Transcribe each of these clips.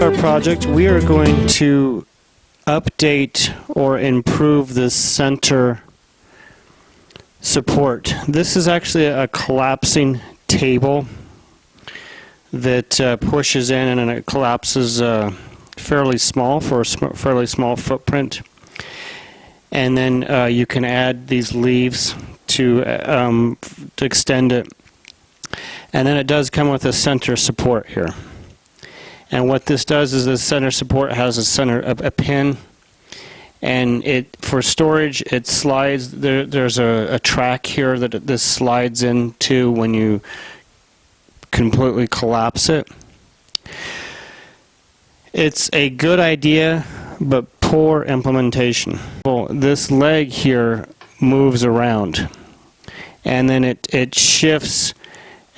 our project. We are going to update or improve the center support. This is actually a collapsing table that pushes in and then it collapses fairly small for a fairly small footprint. And then you can add these leaves to extend it. And then it does come with a center support here. And what this does is the center support has a pin, and for storage it slides. There's a track here that this slides into when you completely collapse it. It's a good idea, but poor implementation. Well, this leg here moves around, and then it shifts,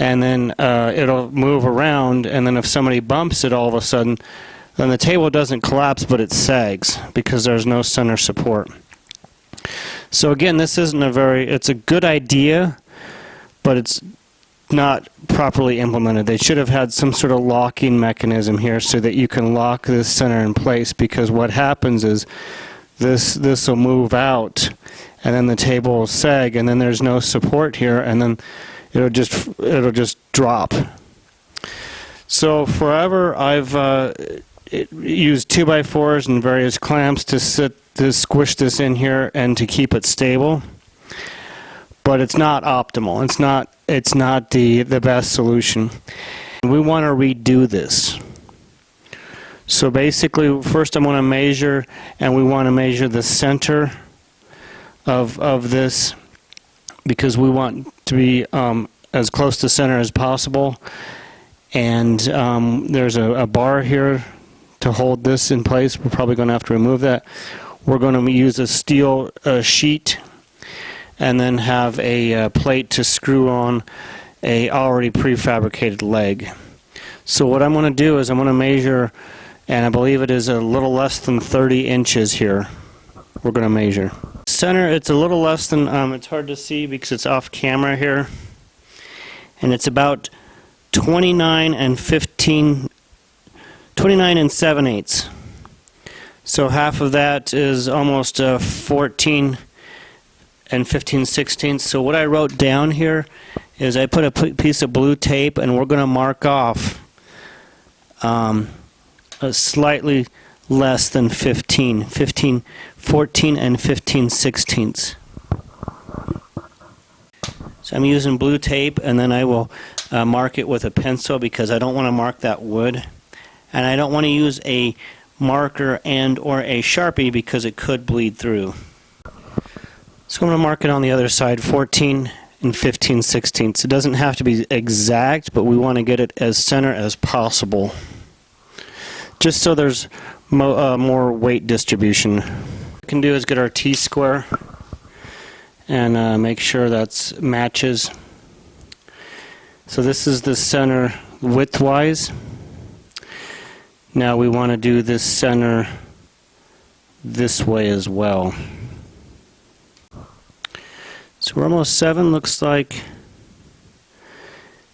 and then it'll move around, and then if somebody bumps it all of a sudden, then the table doesn't collapse, but it sags because there's no center support. So again, this isn't it's a good idea, but it's not properly implemented. They should have had some sort of locking mechanism here so that you can lock this center in place, because what happens is this will move out, and then the table will sag, and then there's no support here, and then it'll just drop. So forever I've used 2x4s and various clamps to squish this in here and to keep it stable, but it's not optimal. It's not the best solution. We want to redo this. So basically, first I'm going to measure, and we want to measure the center of this, because we want to be as close to center as possible. And there's a bar here to hold this in place. We're probably going to have to remove that. We're going to use a steel sheet, and then have a plate to screw on a already prefabricated leg. So what I'm going to do is I'm going to measure, and I believe it is a little less than 30 inches here. We're going to measure. Center, it's a little less than, it's hard to see because it's off camera here, and it's about 29 and 7/8. So half of that is almost 14 and 15/16. So what I wrote down here is I put a piece of blue tape, and we're going to mark off a slightly less than 14 and 15/16. So I'm using blue tape, and then I will mark it with a pencil because I don't want to mark that wood, and I don't want to use a marker and or a Sharpie because it could bleed through. So I'm going to mark it on the other side, 14 and 15/16. It doesn't have to be exact, but we want to get it as center as possible, just so there's more weight distribution. What we can do is get our T-square and make sure that matches. So this is the center width-wise. Now we want to do this center this way as well. So we're almost 7, looks like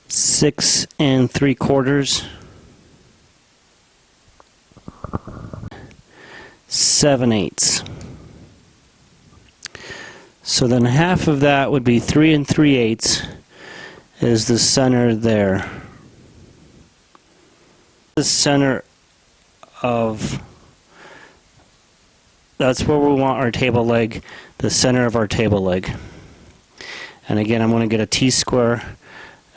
6 3/4, 7/8. So then half of that would be 3 3/8 is the center there. The center of, that's where we want our table leg, the center of our table leg. And again, I'm going to get a T-square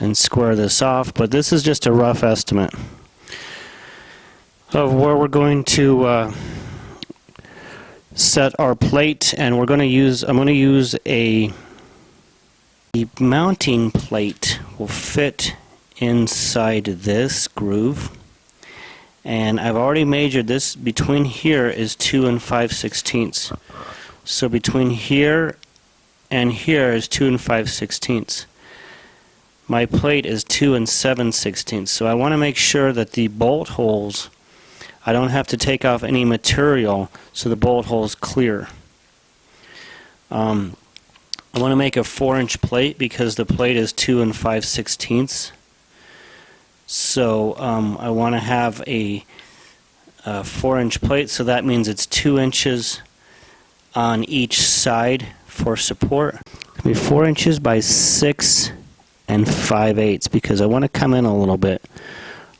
and square this off, but this is just a rough estimate of where we're going to set our plate. And I'm going to use the mounting plate will fit inside this groove. And I've already measured this. Between here is 2 5/16. So between here and here is 2 5/16. My plate is 2 7/16. So I want to make sure that the bolt holes, I don't have to take off any material, so the bolt hole is clear. I want to make a 4-inch plate because the plate is 2 5/16. So I want to have a 4-inch plate, so that means it's 2 inches on each side for support. It's going to be 4 inches by 6 5/8 because I want to come in a little bit.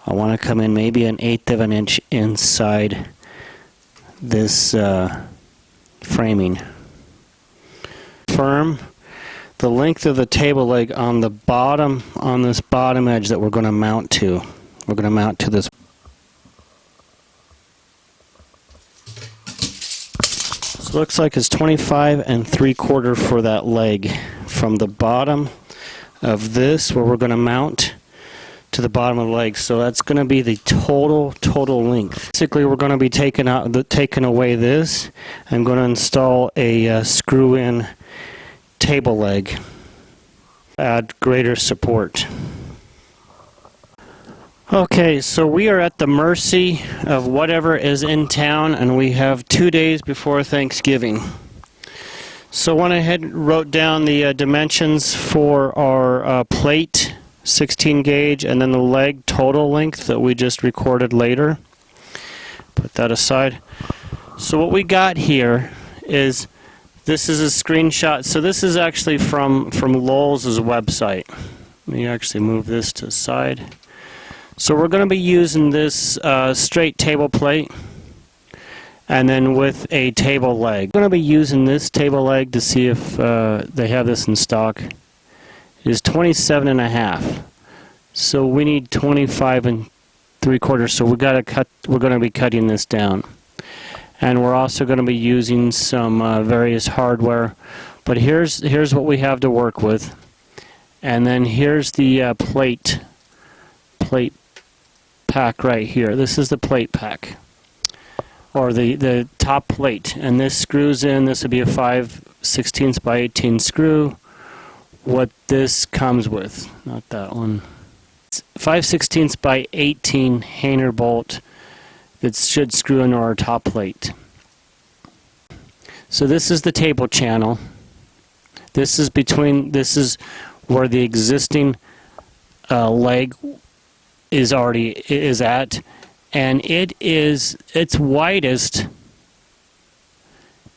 I want to come in maybe 1/8 of an inch inside this framing. Firm. The length of the table leg on the bottom, on this bottom edge that we're going to mount to. We're going to mount to this. So it looks like it's 25 3/4 for that leg from the bottom of this, where we're going to mount, to the bottom of the leg. So that's going to be the total length. Basically, we're going to be taking away this. I'm going to install a screw-in table leg. Add greater support. Okay, so we are at the mercy of whatever is in town, and we have 2 days before Thanksgiving. So I went ahead and wrote down the dimensions for our plate, 16 gauge, and then the leg total length that we just recorded later. Put that aside. So what we got here is, this is a screenshot. So this is actually from Lowell's website. Let me actually move this to the side. So we're going to be using this straight table plate, and then with a table leg. We're going to be using this table leg to see if they have this in stock. It is 27.5. So we need 25 3/4. So we're going to be cutting this down. And we're also going to be using some various hardware. But here's what we have to work with. And then here's the plate pack right here. This is the plate pack, or the top plate. And this screws in. This would be a 5/16 by 18 screw. What this comes with, not that one. It's 5/16 by 18 hanger bolt that should screw into our top plate. So this is the table channel. This is where the existing leg is at, and it's widest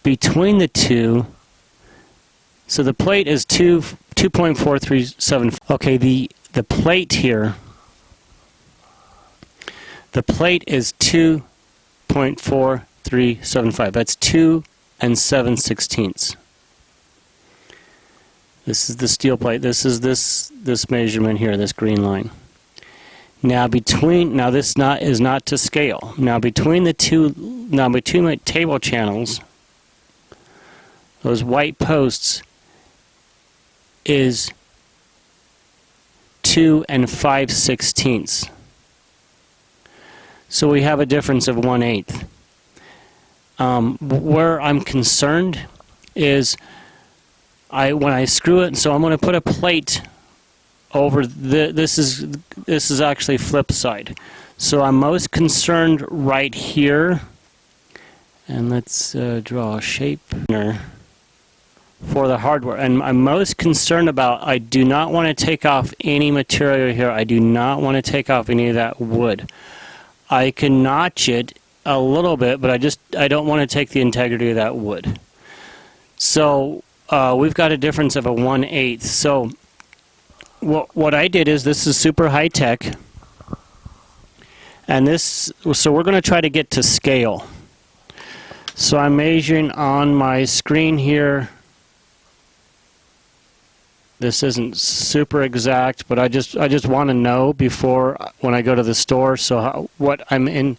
between the two. So the plate is 2.437. Okay, the plate here. The plate is 2.4375. That's 2 7/16. This is the steel plate. This is this measurement here, this green line. Now this is not to scale. Now between my table channels, those white posts is 2 5/16. So we have a difference of 1/8. Where I'm concerned is when I screw it. So I'm going to put a plate over this is actually flip side. So I'm most concerned right here, and let's draw a shape for the hardware. And I'm most concerned about, I do not want to take off any material here. I do not want to take off any of that wood. I can notch it a little bit, but I don't want to take the integrity of that wood. So we've got a difference of a 1/8. So what I did is, this is super high tech, and so we're going to try to get to scale. So I'm measuring on my screen here. This isn't super exact, but I just want to know before, when I go to the store, so what I'm in.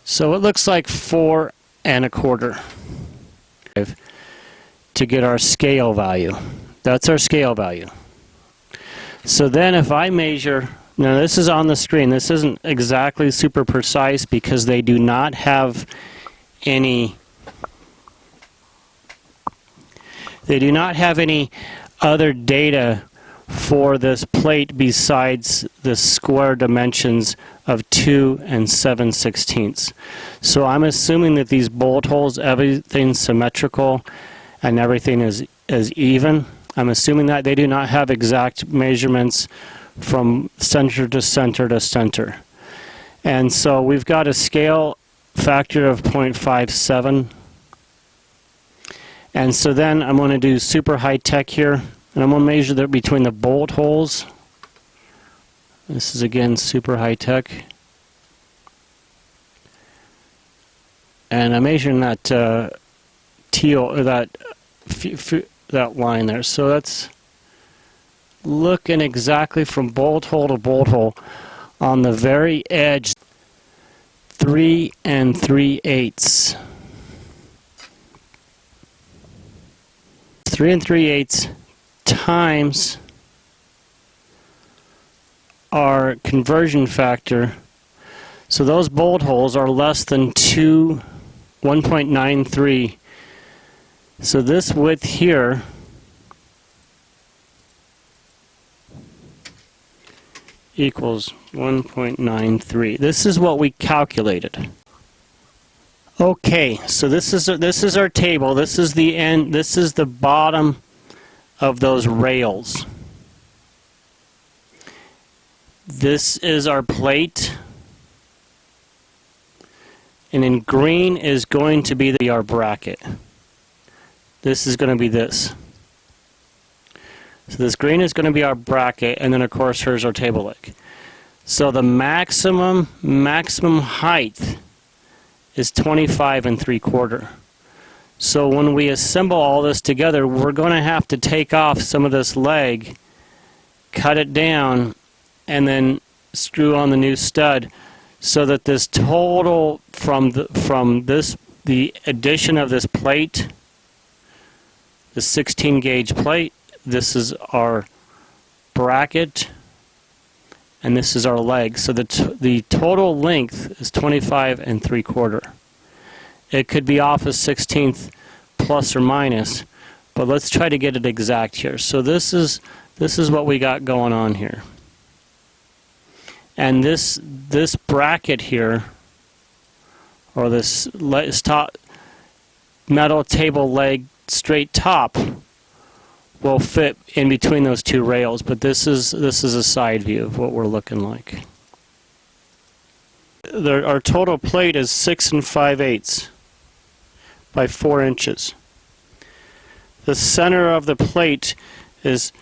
So it looks like 4 1/4 to get our scale value. That's our scale value. So then if I measure, now this is on the screen. This isn't exactly super precise because they do not have any other data for this plate besides the square dimensions of 2 7/16. So I'm assuming that these bolt holes, everything's symmetrical and everything is even. I'm assuming that they do not have exact measurements from center to center to center. And so we've got a scale factor of 0.57. And so then I'm going to do super high tech here, and I'm going to measure that between the bolt holes. This is again super high tech. And I'm measuring that teal, or that line there. So that's looking exactly from bolt hole to bolt hole on the very edge, 3 3/8. 3 3/8 times our conversion factor. So those bolt holes are less than 1.93. So this width here equals 1.93. This is what we calculated. Okay, so this is our table. This is the end. This is the bottom of those rails. This is our plate, and in green is going to be our bracket. This is going to be this. So this green is going to be our bracket, and then of course here's our table leg. So the maximum height is 25 3/4. So when we assemble all this together, we're going to have to take off some of this leg, cut it down, and then screw on the new stud, so that this total from the addition of this plate, the 16 gauge plate, this is our bracket, and this is our leg. So the total length is 25 3/4. It could be off a 1/16 plus or minus, but let's try to get it exact here. So this is what we got going on here. And this bracket here, or this top metal table leg straight top, will fit in between those two rails, but this is a side view of what we're looking like. Our total plate is 6 5/8 by 4 inches. The center of the plate is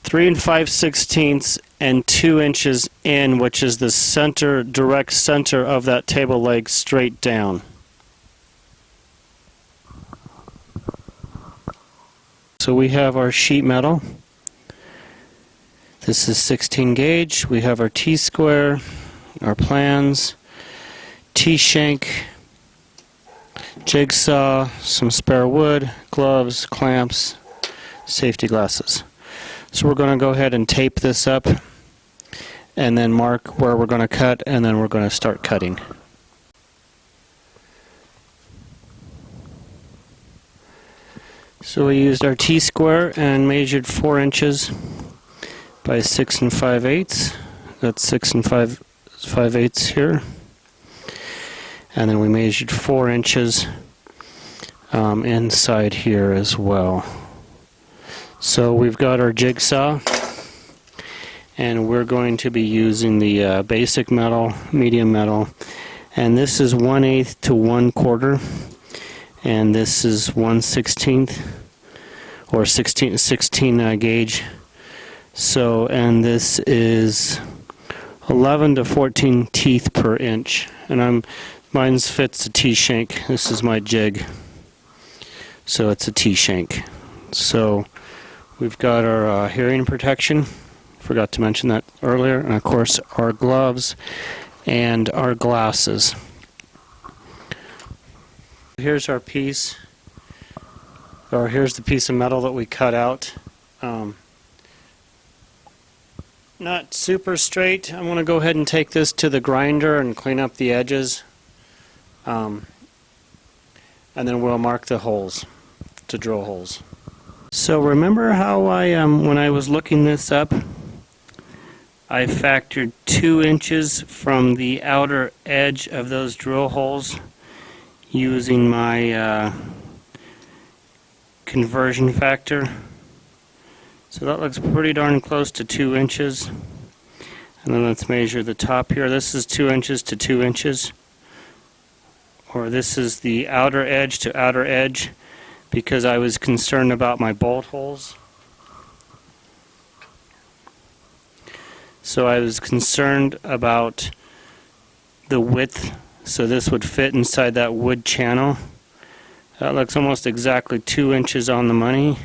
3 5/16 and 2 inches in, which is the center, direct center of that table leg straight down. So we have our sheet metal. This is 16 gauge. We have our T-square, our plans, T-shank, jigsaw, some spare wood, gloves, clamps, safety glasses. So we're going to go ahead and tape this up and then mark where we're going to cut, and then we're going to start cutting. So we used our T-square and measured 4 inches by 6 5/8. That's 6 5/8 here. And then we measured 4 inches inside here as well. So we've got our jigsaw, and we're going to be using the basic metal, medium metal, and this is 1/8 to 1/4, and this is 1/16 or 16 gauge. So, and this is 11 to 14 teeth per inch, and mine fits a T-shank. This is my jig, so it's a T-shank. So we've got our hearing protection, forgot to mention that earlier, and of course our gloves and our glasses. Here's our piece, or here's the piece of metal that we cut out. Not super straight. I'm going to go ahead and take this to the grinder and clean up the edges, and then we'll mark the holes to drill holes. So remember how when I was looking this up, I factored 2 inches from the outer edge of those drill holes using my conversion factor. So that looks pretty darn close to 2 inches. And then let's measure the top here. This is 2 inches to 2 inches. or this is the outer edge to outer edge, because I was concerned about my bolt holes. So I was concerned about the width, so this would fit inside that wood channel. That looks almost exactly 2 inches on the money.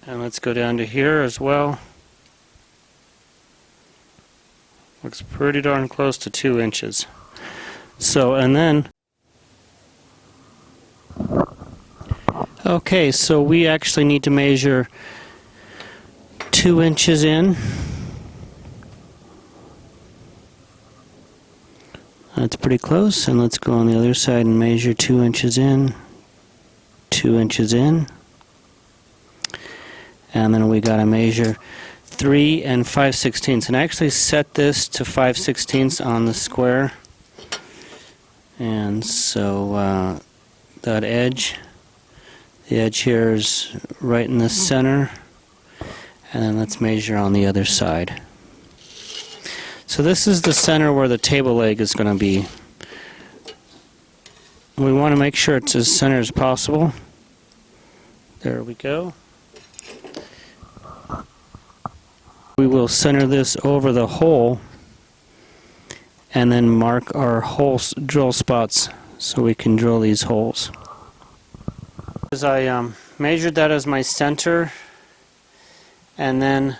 And let's go down to here as well. Looks pretty darn close to 2 inches. So, and then, okay, so we actually need to measure 2 inches in. That's pretty close, and let's go on the other side and measure 2 inches in, 2 inches in, and then we got to measure 3 and 5/16, and I actually set this to 5/16 on the square, and so that edge, the edge here is right in the center, and then let's measure on the other side. So this is the center where the table leg is going to be. We want to make sure it's as center as possible. There we go. We will center this over the hole and then mark our drill spots so we can drill these holes. As I measured that as my center and then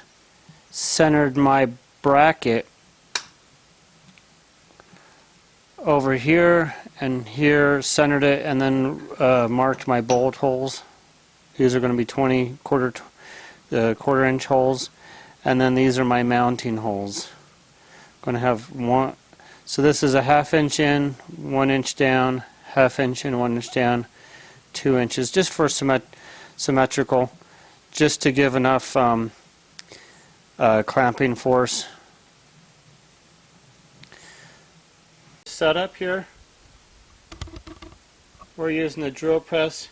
centered my bracket over here and here, centered it, and then marked my bolt holes. These are going to be quarter inch holes, and then these are my mounting holes. I'm going to have one, so this is a 1/2 inch in, 1 inch down, 1/2 inch in, 1 inch down, 2 inches, just for symmetrical, just to give enough clamping force. Setup here, we're using the drill press,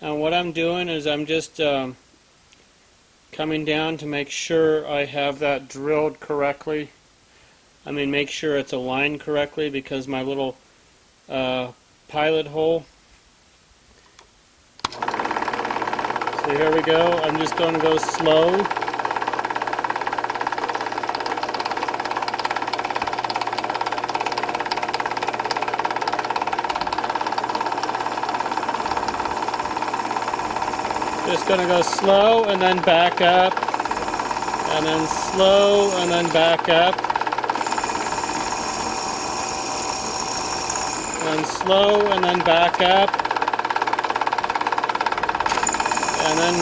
and what I'm doing is I'm just coming down to make sure I have that drilled correctly. I mean, make sure it's aligned correctly, because my little pilot hole. So here we go. I'm just going to go slow. Just going to go slow and then back up, and then slow and then back up, and slow and then back up, and then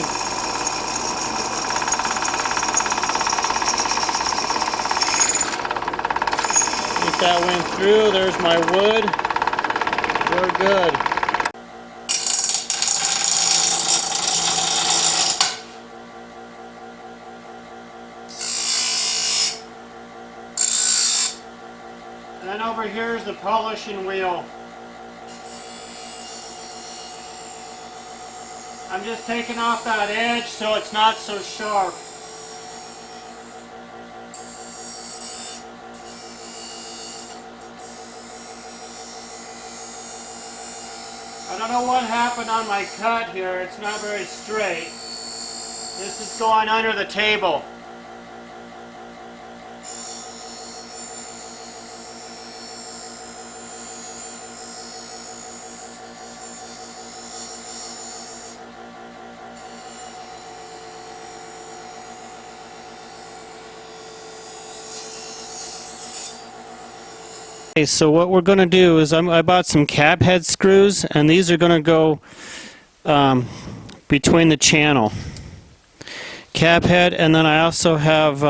if that went through, there's my wood. We're good. And then over here is the polishing wheel. I'm just taking off that edge so it's not so sharp. I don't know what happened on my cut here. It's not very straight. This is going under the table. Okay, so what we're going to do is I bought some cab head screws, and these are going to go between the channel. Cab head, and then I also have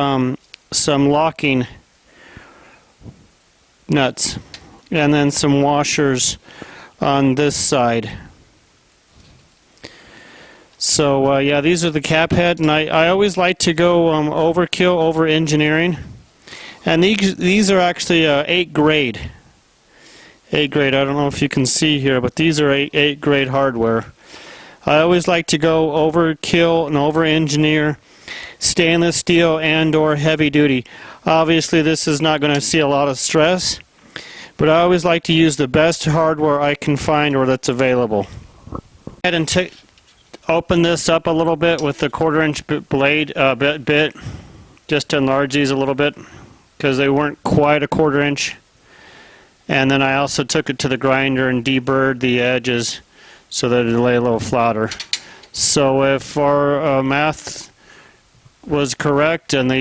some locking nuts, and then some washers on this side. So yeah, these are the cab head, and I always like to go overkill over engineering. And these are actually 8 grade. 8 grade, I don't know if you can see here, but these are 8 grade hardware. I always like to go overkill and over-engineer stainless steel and or heavy duty. Obviously this is not going to see a lot of stress, but I always like to use the best hardware I can find or that's available. Go ahead and open this up a little bit with the 1/4 inch blade bit, just to enlarge these a little bit because they weren't quite a 1/4 inch. And then I also took it to the grinder and deburred the edges so that it lay a little flatter. So if our math was correct and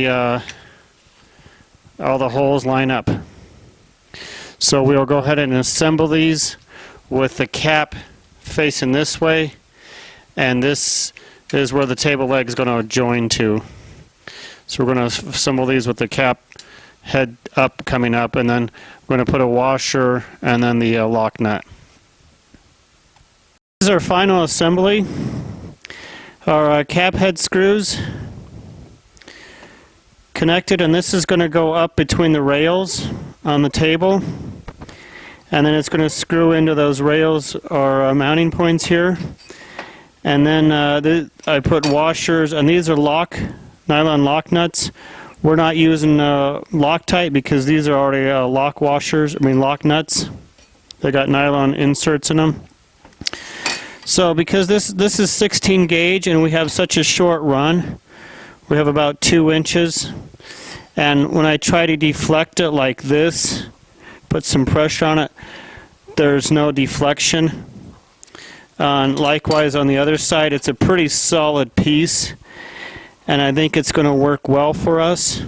all the holes line up. So we'll go ahead and assemble these with the cap facing this way, and this is where the table leg is going to join to. So we're going to assemble these with the cap head up coming up, and then we're going to put a washer and then the lock nut. This is our final assembly. Our cap head screws connected, and this is going to go up between the rails on the table, and then it's going to screw into those rails or mounting points here. And then I put washers, and these are nylon lock nuts. We're not using Loctite because these are already lock nuts. They got nylon inserts in them. So because this is 16 gauge and we have such a short run, we have about 2 inches, and when I try to deflect it like this, put some pressure on it, there's no deflection. Likewise on the other side, it's a pretty solid piece, and I think it's going to work well for us.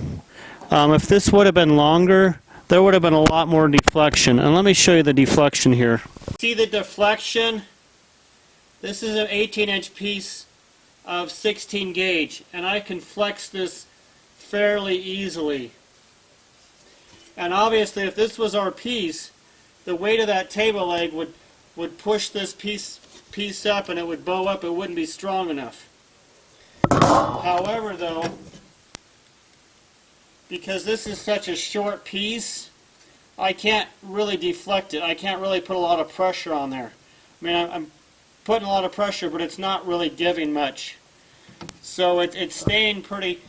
If this would have been longer, there would have been a lot more deflection. And let me show you the deflection here. See the deflection? This is an 18-inch piece of 16 gauge, and I can flex this fairly easily. And obviously if this was our piece, the weight of that table leg would push this piece up, and it would bow up. It wouldn't be strong enough. However though, because this is such a short piece, I can't really deflect it. I can't really put a lot of pressure on there. I mean, I'm putting a lot of pressure, but it's not really giving much. So it's staying pretty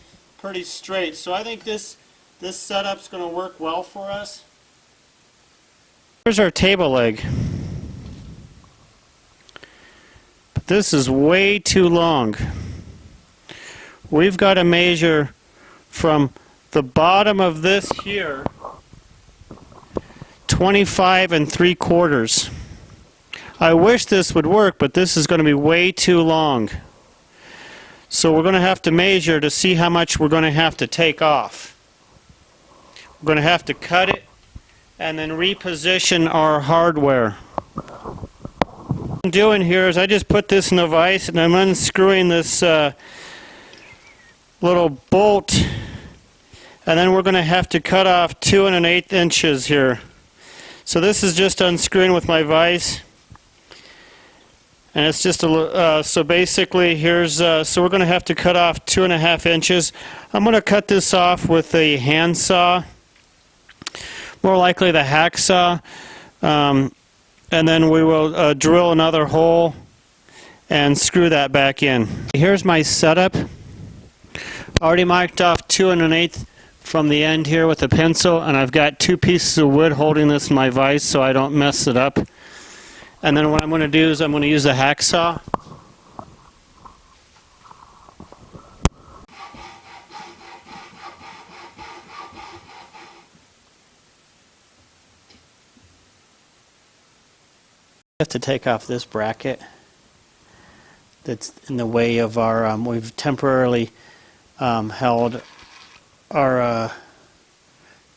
straight. So I think this setup's going to work well for us. Here's our table leg. But this is way too long. We've got to measure from the bottom of this here 25 3/4. I wish this would work, but this is going to be way too long. So we're going to have to measure to see how much we're going to have to take off. We're going to have to cut it and then reposition our hardware. What I'm doing here is I just put this in a vise and I'm unscrewing this little bolt, and then we're going to have to cut off 2 1/8 inches here. So this is just unscrewing with my vise, and it's just so basically here's so we're going to have to cut off 2 1/2 inches. I'm going to cut this off with a handsaw, more likely the hacksaw, and then we will drill another hole and screw that back in. Here's my setup. Already marked off 2 1/8 from the end here with a pencil, and I've got 2 pieces of wood holding this in my vise so I don't mess it up. And then what I'm going to do is I'm going to use a hacksaw. I have to take off this bracket that's in the way of our, we've temporarily held our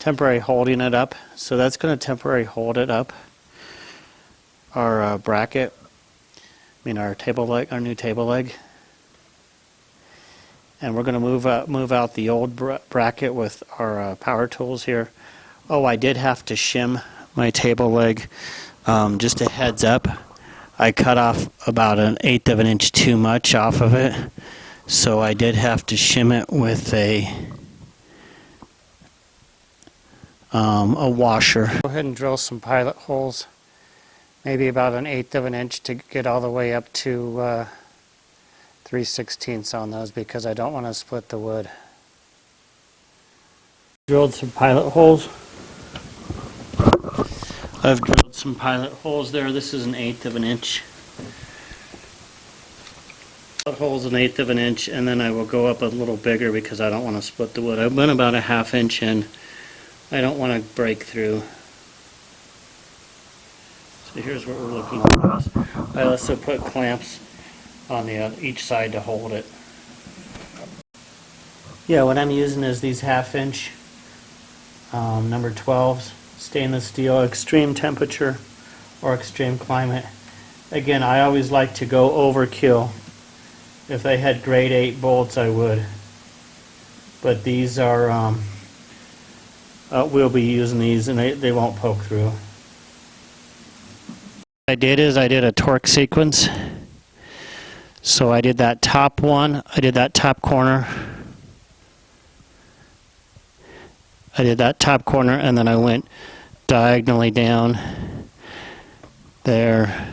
temporary holding it up, so that's going to temporarily hold it up, our bracket, our table leg, our new table leg. And we're going to move out the old bracket with our power tools here. Oh, I did have to shim my table leg. Just a heads up, I cut off about 1/8 of an inch too much off of it, so I did have to shim it with a washer. Go ahead and drill some pilot holes, maybe about 1/8 of an inch to get all the way up to 3/16 on those, because I don't want to split the wood. Drilled some pilot holes. I've drilled some pilot holes there. This is 1/8 of an inch. Pilot holes 1/8 of an inch, and then I will go up a little bigger because I don't want to split the wood. I went about 1/2 inch in. I don't want to break through. So here's what we're looking at. I also put clamps on each side to hold it. Yeah, what I'm using is these 1/2 inch number 12s, stainless steel, extreme temperature or extreme climate. Again, I always like to go overkill. If they had grade 8 bolts, I would. But these are, we'll be using these and they won't poke through. What I did is I did a torque sequence. So I did that top one, I did that top corner, and then I went diagonally down there,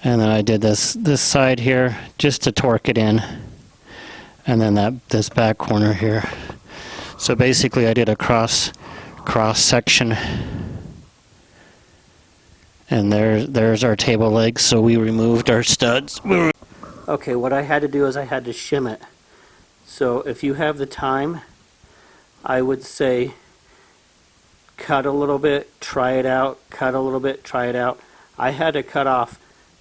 and then I did this side here just to torque it in, and then this back corner here. So basically I did a cross section, and there's our table legs. So we removed our studs. Okay, what I had to do is I had to shim it. So if you have the time, I would say cut a little bit, try it out, cut a little bit, try it out. I had to cut off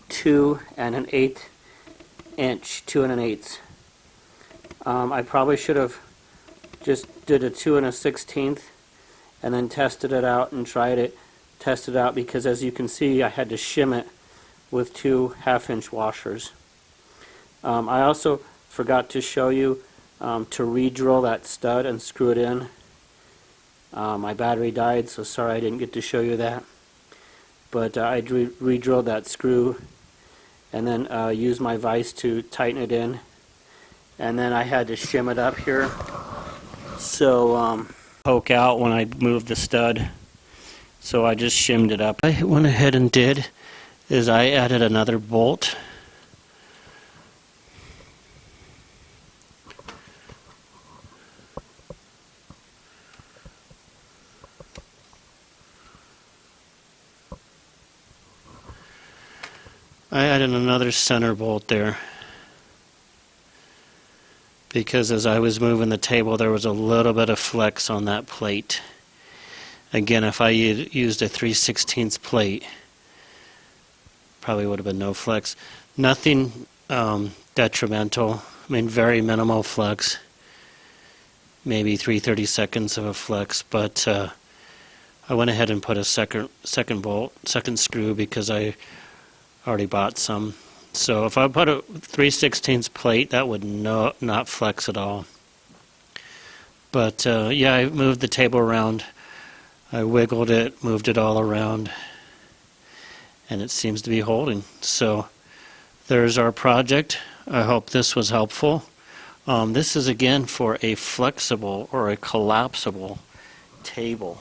2 1/8 inch, 2 1/8. I probably should have just did a 2 1/16 and then tested it out and tried it, tested it out, because as you can see I had to shim it with 2 1/2 inch washers. I also forgot to show you to re-drill that stud and screw it in. My battery died, so sorry I didn't get to show you that. But I re-drilled that screw and then used my vise to tighten it in. And then I had to shim it up here so poke out when I moved the stud. So I just shimmed it up. What I went ahead and did is I added another bolt. I added another center bolt there because as I was moving the table there was a little bit of flex on that plate. Again, if I used a 3/16 plate, probably would have been no flex. Nothing detrimental. I mean, very minimal flex. Maybe 3/32 of a flex, but I went ahead and put a second bolt, second screw, because I already bought some. So if I put a 3/16 plate, that would not flex at all. But yeah, I moved the table around. I wiggled it, moved it all around, and it seems to be holding. So there's our project. I hope this was helpful. This is again for a flexible or a collapsible table.